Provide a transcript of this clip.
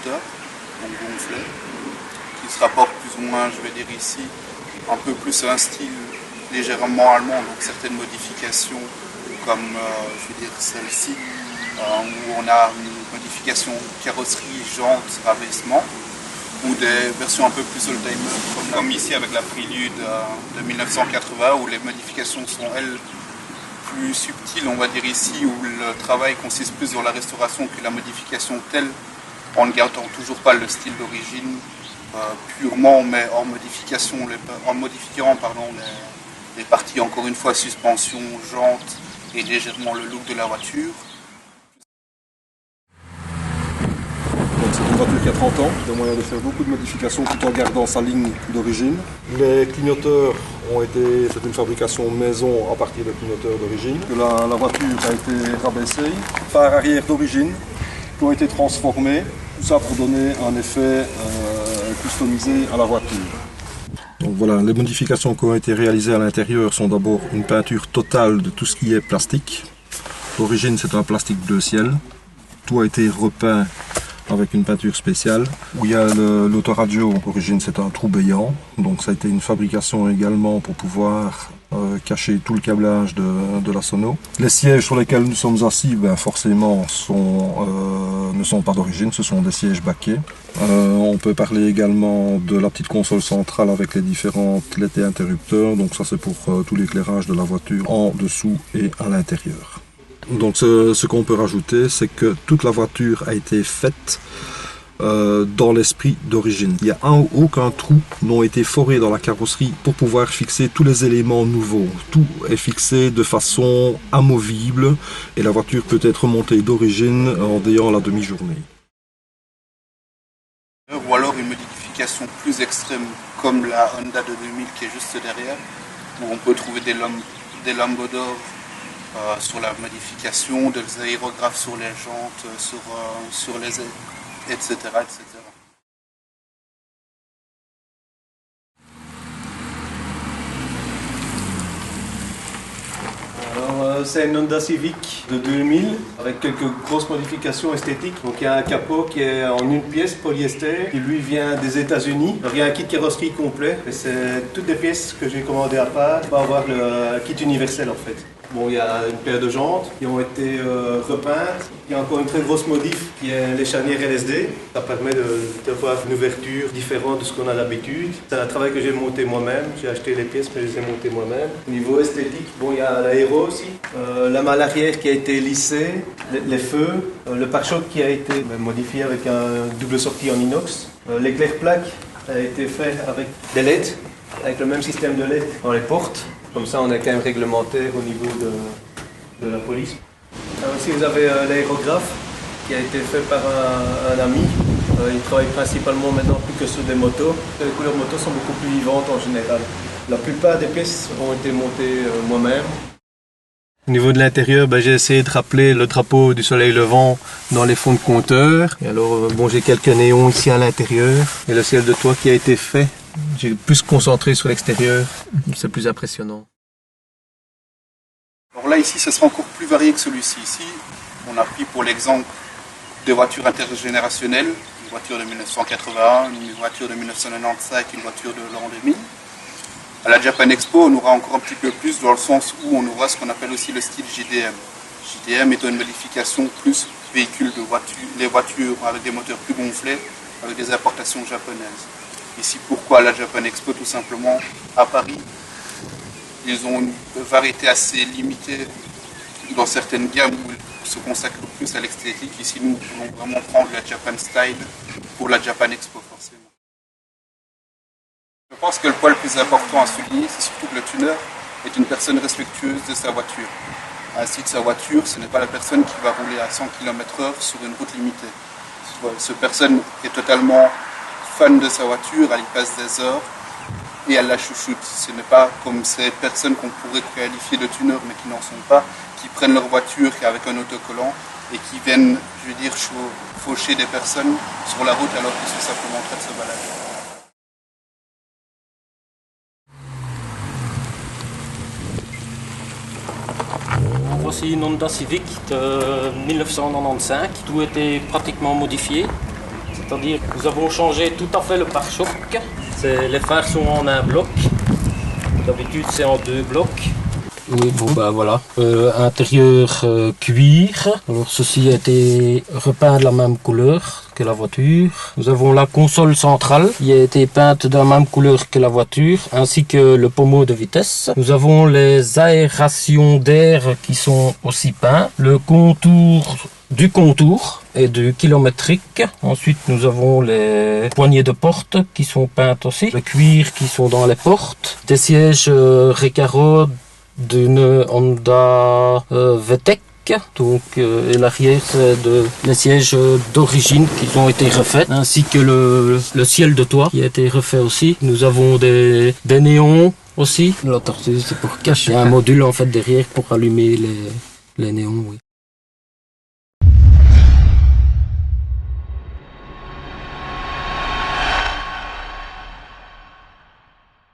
moteur, donc gonflé, qui se rapporte plus ou moins, je vais dire ici, un peu plus à un style légèrement allemand, donc certaines modifications comme je vais dire celle-ci, où on a une modification carrosserie, jantes, rabaissement, ou des versions un peu plus oldtimer, comme ici avec la Prélude de 1980, où les modifications sont, elles, plus subtiles, on va dire ici, où le travail consiste plus dans la restauration que la modification telle, en ne gardant toujours pas le style d'origine purement, mais en modifiant les parties, encore une fois, suspension, jantes et légèrement le look de la voiture. C'est une voiture qui a 30 ans, il y a moyen de faire beaucoup de modifications tout en gardant sa ligne d'origine. Les clignoteurs c'est une fabrication maison à partir de clignoteurs d'origine. La voiture a été rabaissée, phare arrière d'origine, qui ont été transformés, tout ça pour donner un effet customisé à la voiture. Donc voilà, les modifications qui ont été réalisées à l'intérieur sont d'abord une peinture totale de tout ce qui est plastique. D'origine, c'est un plastique bleu ciel. Tout a été repeint avec une peinture spéciale. Où il y a l'autoradio, d'origine c'est un trou béant, donc ça a été une fabrication également pour pouvoir cacher tout le câblage de la sono. Les sièges sur lesquels nous sommes assis, forcément ne sont pas d'origine, ce sont des sièges baquets. On peut parler également de la petite console centrale avec les différentes LED et interrupteurs, donc ça c'est pour tout l'éclairage de la voiture en dessous et à l'intérieur. Donc ce qu'on peut rajouter, c'est que toute la voiture a été faite dans l'esprit d'origine. Il n'y a aucun trou n'a été foré dans la carrosserie pour pouvoir fixer tous les éléments nouveaux. Tout est fixé de façon amovible et la voiture peut être montée d'origine en ayant la demi-journée. Ou alors une modification plus extrême comme la Honda de 2000 qui est juste derrière, où on peut trouver des lambeaux d'or sur la modification, des aérographes sur les jantes, sur les ailes, etc., etc. Alors, c'est une Honda Civic de 2000 avec quelques grosses modifications esthétiques. Donc il y a un capot qui est en une pièce polyester qui lui vient des États-Unis. Alors il y a un kit carrosserie complet et c'est toutes des pièces que j'ai commandées à part pour avoir le kit universel en fait. Bon, il y a une paire de jantes qui ont été repeintes. Il y a encore une très grosse modif qui est les charnières LSD. Ça permet d'avoir une ouverture différente de ce qu'on a d'habitude. C'est un travail que j'ai monté moi-même. J'ai acheté les pièces mais je les ai montées moi-même. Au niveau esthétique, bon, il y a l'aéro aussi. La malle arrière qui a été lissée, les feux, le pare-choc qui a été modifié avec un double sortie en inox. L'éclair-plaque a été fait avec des LED, avec le même système de LED dans les portes. Comme ça, on est quand même réglementaire au niveau de la police. Alors ici, vous avez l'aérographe qui a été fait par un ami. Il travaille principalement maintenant plus que sur des motos. Les couleurs motos sont beaucoup plus vivantes en général. La plupart des pièces ont été montées moi-même. Au niveau de l'intérieur, j'ai essayé de rappeler le drapeau du soleil levant dans les fonds de compteur. Et alors, j'ai quelques néons ici à l'intérieur. Et le ciel de toit qui a été fait. J'ai plus concentré sur l'extérieur, c'est plus impressionnant. Alors là, ici, ce sera encore plus varié que celui-ci. Ici, on a pris pour l'exemple des voitures intergénérationnelles, une voiture de 1981, une voiture de 1995, une voiture de l'an 2000. À la Japan Expo, on aura encore un petit peu plus dans le sens où on aura ce qu'on appelle aussi le style JDM. JDM étant une modification plus véhicule de voiture, les voitures avec des moteurs plus gonflés, avec des importations japonaises. Ici, pourquoi la Japan Expo? Tout simplement, à Paris, ils ont une variété assez limitée dans certaines gammes où ils se consacrent plus à l'esthétique. Ici, nous voulons vraiment prendre la Japan Style pour la Japan Expo, forcément. Je pense que le point le plus important à souligner, c'est surtout que le tuner est une personne respectueuse de sa voiture. Ainsi que sa voiture, ce n'est pas la personne qui va rouler à 100 km/h sur une route limitée. Cette personne est totalement fan de sa voiture, elle y passe des heures et elle la chouchoute. Ce n'est pas comme ces personnes qu'on pourrait qualifier de tuneurs mais qui n'en sont pas, qui prennent leur voiture avec un autocollant et qui viennent, je veux dire, faucher des personnes sur la route alors que c'est simplement en train de se balader. Voici une Honda Civic de 1995. Tout était pratiquement modifié. C'est-à-dire que nous avons changé tout à fait le pare-choc. Les phares sont en un bloc. D'habitude c'est en 2 blocs. Oui, bon bah voilà. Intérieur cuir. Alors ceci a été repeint de la même couleur que la voiture. Nous avons la console centrale qui a été peinte de la même couleur que la voiture, ainsi que le pommeau de vitesse. Nous avons les aérations d'air qui sont aussi peints. Le contour du contour et du kilométrique. Ensuite, nous avons les poignées de porte qui sont peintes aussi. Le cuir qui sont dans les portes. Des sièges Recaro d'une Honda VTEC. Donc, et l'arrière, c'est les sièges d'origine qui ont été refaits, ainsi que le ciel de toit qui a été refait aussi. Nous avons des néons aussi. La tortue, c'est pour cacher un module en fait derrière pour allumer les néons, oui.